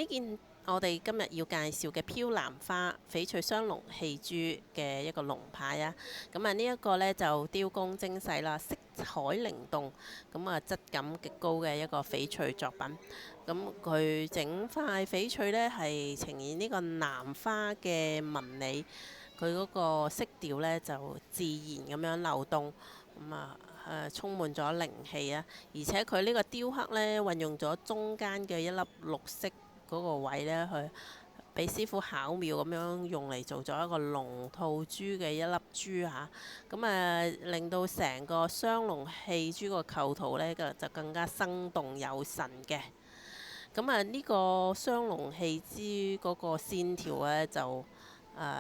呢件我哋今日要介紹嘅漂藍花翡翠雙龍戲珠嘅一個龍牌啊，咁啊呢一個呢，就雕工精細啦，色彩靈動，咁啊質感極高嘅一個翡翠作品。咁佢整塊翡翠呢，係呈現呢個藍花嘅紋理，佢嗰個色調呢，就自然咁樣流動，咁啊充滿咗靈氣啊！而且佢呢個雕刻呢，運用咗中間嘅一粒綠色嗰個位呢，去俾師傅巧妙咁樣用嚟做咗一個龍吐珠嘅一粒珠嚇，咁令到成個雙龍戲珠個構圖呢，就更加生動有神嘅。咁呢個雙龍戲珠嗰個線條呢，就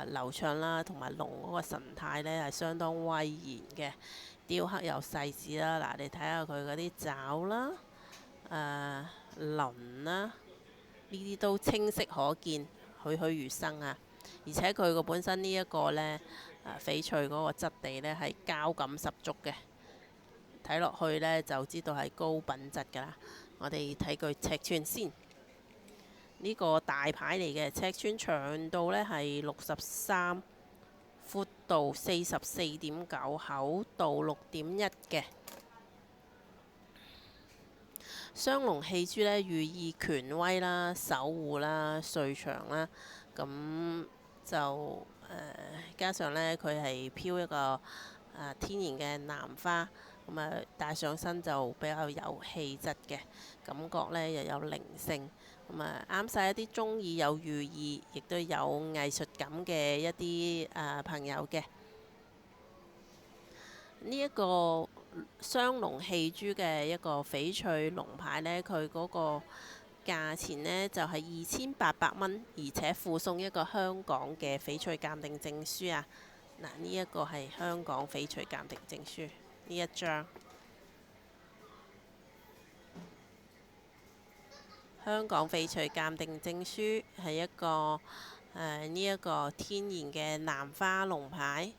流暢啦，同埋龍嗰個神態呢，係相當威嚴嘅，雕刻又細緻啦。嗱，你睇下佢嗰啲爪啦、鱗啦，呢啲都清晰可見，栩栩如生啊！而且佢個本身呢一個呢，翡翠嗰個質地呢，係膠感十足嘅，睇落去呢，就知道係高品質㗎啦。我哋睇佢尺寸先，呢個大牌嚟嘅，尺寸長度呢係63，闊度44.9，厚度6.1嘅。雙龍戲珠呢，寓意權威啦、守護啦、瑞祥啦，咁就加上呢，佢係飄一個天然嘅藍花，咁戴上身就比較有氣質嘅感覺呢，又有靈性，咁啱晒一啲中意有寓意，亦都有藝術感嘅一啲朋友嘅。呢一個雙龍戲珠嘅一個翡翠龍牌呢，佢嗰個價錢呢就係2800蚊，而且附送一個香港嘅翡翠鑑定證書啊！嗱，呢一個係香港翡翠鑑定證書呢一張，香港翡翠鑑定證書係一個呢一個天然嘅藍花龍牌。